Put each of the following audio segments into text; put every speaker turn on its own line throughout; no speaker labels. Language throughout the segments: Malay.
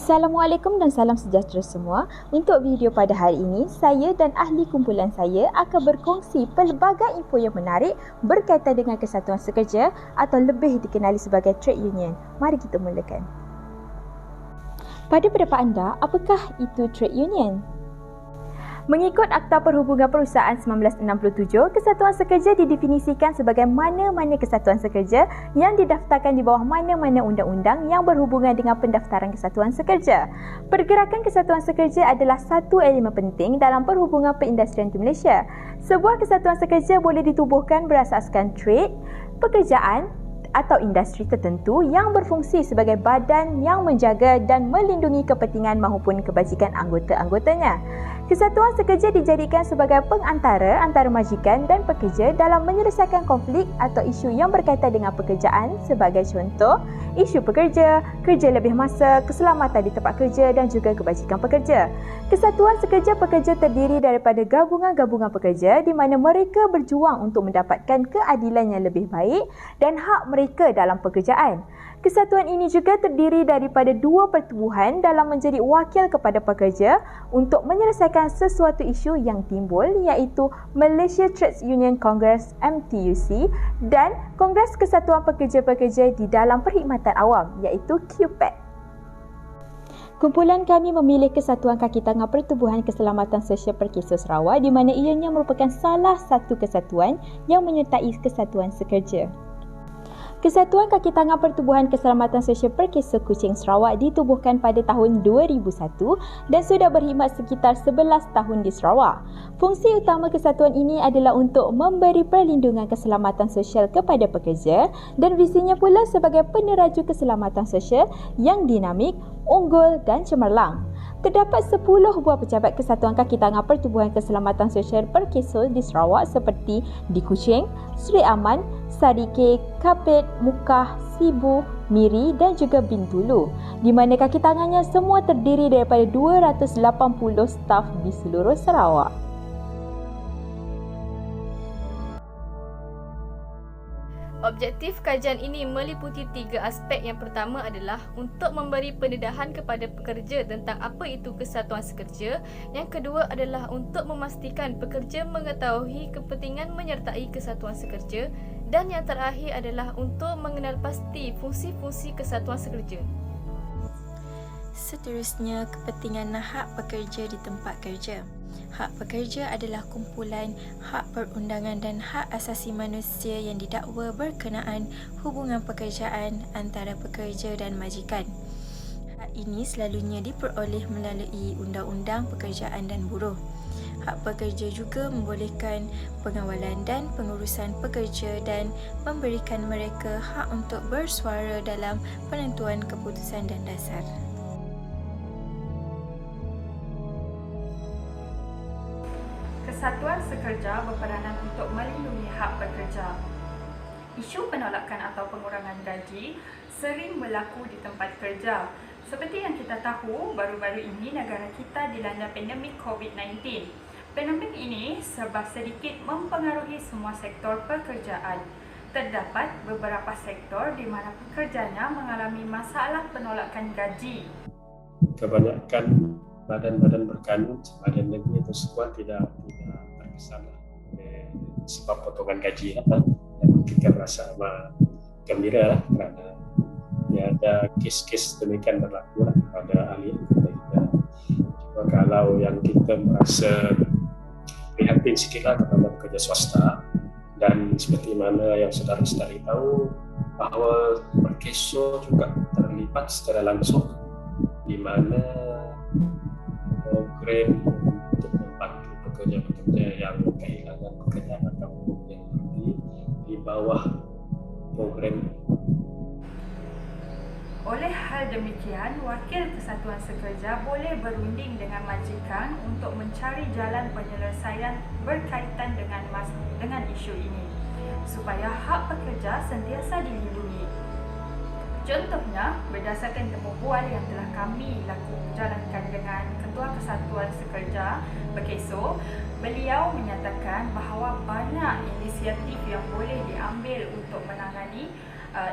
Assalamualaikum dan salam sejahtera semua. Untuk video pada hari ini, saya dan ahli kumpulan saya akan berkongsi pelbagai info yang menarik berkaitan dengan kesatuan sekerja atau lebih dikenali sebagai trade union. Mari kita mulakan. Pada pendapat anda, apakah itu trade union? Mengikut Akta Perhubungan Perusahaan 1967, kesatuan sekerja didefinisikan sebagai mana-mana kesatuan sekerja yang didaftarkan di bawah mana-mana undang-undang yang berhubungan dengan pendaftaran kesatuan sekerja. Pergerakan kesatuan sekerja adalah satu elemen penting dalam perhubungan perindustrian di Malaysia. Sebuah kesatuan sekerja boleh ditubuhkan berasaskan trade, pekerjaan atau industri tertentu yang berfungsi sebagai badan yang menjaga dan melindungi kepentingan maupun kebajikan anggota-anggotanya. Kesatuan sekerja dijadikan sebagai pengantara antara majikan dan pekerja dalam menyelesaikan konflik atau isu yang berkaitan dengan pekerjaan, sebagai contoh, isu pekerja, kerja lebih masa, keselamatan di tempat kerja dan juga kebajikan pekerja. Kesatuan sekerja pekerja terdiri daripada gabungan-gabungan pekerja di mana mereka berjuang untuk mendapatkan keadilan yang lebih baik dan hak mereka dalam pekerjaan. Kesatuan ini juga terdiri daripada dua pertubuhan dalam menjadi wakil kepada pekerja untuk menyelesaikan sesuatu isu yang timbul, iaitu Malaysia Trades Union Congress MTUC dan Kongres Kesatuan Pekerja-Pekerja di dalam Perkhidmatan Awam, iaitu QPAC. Kumpulan kami memilih Kesatuan Kaki Tangan Pertubuhan Keselamatan Sosial Perkeso Sarawak di mana ianya merupakan salah satu kesatuan yang menyertai kesatuan sekerja. Kesatuan Kaki Tangan Pertubuhan Keselamatan Sosial Perkeso Kuching Sarawak ditubuhkan pada tahun 2001 dan sudah berkhidmat sekitar 11 tahun di Sarawak. Fungsi utama kesatuan ini adalah untuk memberi perlindungan keselamatan sosial kepada pekerja dan visinya pula sebagai peneraju keselamatan sosial yang dinamik, unggul dan cemerlang. Terdapat 10 buah pejabat Kesatuan Kaki Tangan Pertubuhan Keselamatan Sosial Perkeso di Sarawak seperti di Kuching, Seri Aman, Sarike, Kapit, Mukah, Sibu, Miri dan juga Bintulu, di mana kaki tangannya semua terdiri daripada 280 staf di seluruh Sarawak.
Objektif kajian ini meliputi 3 aspek. Yang pertama adalah untuk memberi pendedahan kepada pekerja tentang apa itu kesatuan sekerja. Yang kedua adalah untuk memastikan pekerja mengetahui kepentingan menyertai kesatuan sekerja. Dan yang terakhir adalah untuk mengenal pasti fungsi-fungsi kesatuan sekerja.
Seterusnya, kepentingan hak pekerja di tempat kerja. Hak pekerja adalah kumpulan hak perundangan dan hak asasi manusia yang didakwa berkenaan hubungan pekerjaan antara pekerja dan majikan. Hak ini selalunya diperoleh melalui Undang-Undang Pekerjaan dan Buruh. Hak pekerja juga membolehkan pengawalan dan pengurusan pekerja dan memberikan mereka hak untuk bersuara dalam penentuan keputusan dan dasar.
Kesatuan sekerja berperanan untuk melindungi hak pekerja. Isu penolakan atau pengurangan gaji sering berlaku di tempat kerja. Seperti yang kita tahu, baru-baru ini negara kita dilanda pandemik COVID-19. Pandemik ini serba sedikit mempengaruhi semua sektor pekerjaan. Terdapat beberapa sektor di mana pekerjanya mengalami masalah penolakan gaji.
Kebanyakan badan-badan berkanun badan negeri itu semua tidak terkesan oleh sebab potongan gaji dan kita merasa gembira kerana ada kes-kes demikian berlaku pada ahli kita. Cuma kalau yang kita merasa prihatin sikitlah kepada pekerja swasta, dan seperti mana yang saudara-saudari tahu bahawa Perkeso juga terlibat secara langsung di mana program untuk membantu pekerja-pekerja yang kehilangan pekerjaan atau yang di bawah program.
Oleh hal demikian, wakil kesatuan sekerja boleh berunding dengan majikan untuk mencari jalan penyelesaian berkaitan dengan isu ini supaya hak pekerja sentiasa dilindungi. Contohnya, berdasarkan temubual yang telah kami jalankan dengan Ketua Kesatuan Sekerja Perkeso, beliau menyatakan bahawa banyak inisiatif yang boleh diambil untuk menangani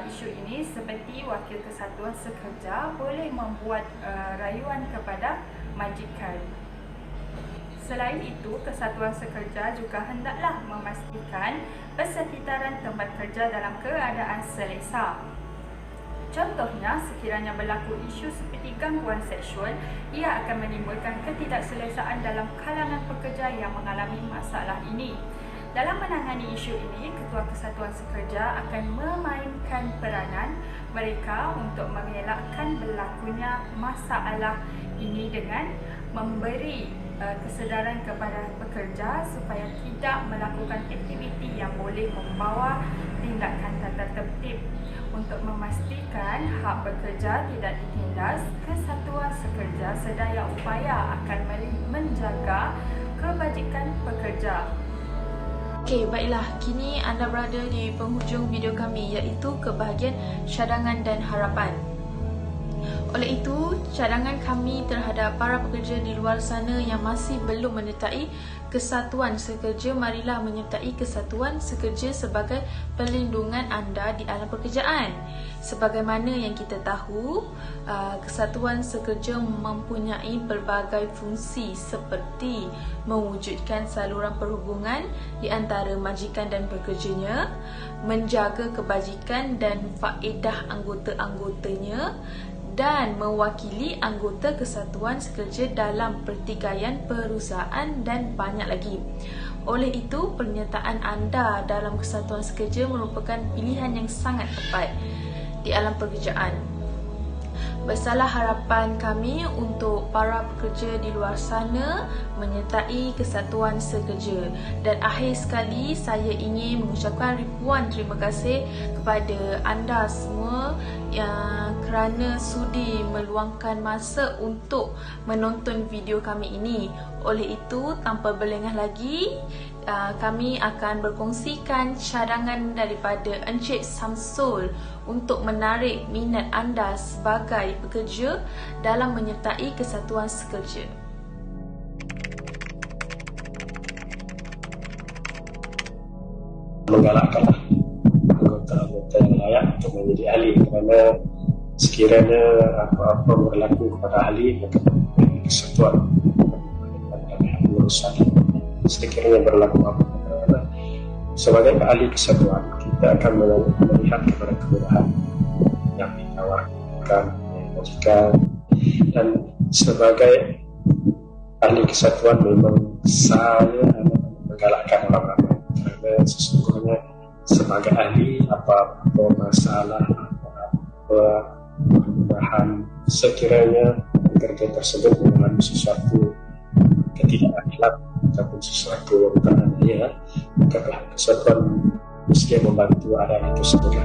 isu ini seperti Wakil Kesatuan Sekerja boleh membuat rayuan kepada majikan. Selain itu, Kesatuan Sekerja juga hendaklah memastikan persekitaran tempat kerja dalam keadaan selesa. Contohnya, sekiranya berlaku isu seperti gangguan seksual, ia akan menimbulkan ketidakselesaan dalam kalangan pekerja yang mengalami masalah ini. Dalam menangani isu ini, Ketua Kesatuan Sekerja akan memainkan peranan mereka untuk mengelakkan berlakunya masalah ini dengan memberi kesedaran kepada pekerja supaya tidak melakukan aktiviti yang boleh membawa tindakan tata tertib. Untuk memastikan hak bekerja tidak ditindas, Kesatuan Sekerja sedaya upaya akan menjaga kebajikan pekerja.
Okey, baiklah. Kini anda berada di penghujung video kami, iaitu ke bahagian cadangan dan harapan. Oleh itu, cadangan kami terhadap para pekerja di luar sana yang masih belum menyertai Kesatuan Sekerja, marilah menyertai Kesatuan Sekerja sebagai perlindungan anda di alam pekerjaan. Sebagaimana yang kita tahu, Kesatuan Sekerja mempunyai pelbagai fungsi seperti mewujudkan saluran perhubungan di antara majikan dan pekerjanya, menjaga kebajikan dan faedah anggota-anggotanya, dan mewakili anggota Kesatuan Sekerja dalam pertikaian perusahaan dan banyak lagi. Oleh itu, penyertaan anda dalam Kesatuan Sekerja merupakan pilihan yang sangat tepat di alam pekerjaan. Besarlah harapan kami untuk para pekerja di luar sana menyertai Kesatuan Sekerja. Dan akhir sekali, saya ingin mengucapkan ribuan terima kasih kepada anda semua kerana sudi meluangkan masa untuk menonton video kami ini. Oleh itu, tanpa berlengah lagi, kami akan berkongsikan cadangan daripada Encik Samsul untuk menarik minat anda sebagai pekerja dalam menyertai Kesatuan Sekerja.
Menggalakkanlah anggota-anggota yang layak untuk menjadi ahli, kerana sekiranya apa-apa berlaku kepada ahli, maka kesatuan urusan sekiranya berlaku apa. Sebagai ahli kesatuan, kita akan melihat kepada kemudahan yang ditawarkan majikan, dan sebagai ahli kesatuan memang saya menggalakkan orang ramai, kerana sesungguhnya sebagai ahli, apa-apa masalah, apa-apa kemudahan sekiranya pekerja tersebut mengalami sesuatu ketidakadilan ataupun sesuatu yang tak adil, maka kesatuan mesti membantu ada itu semula.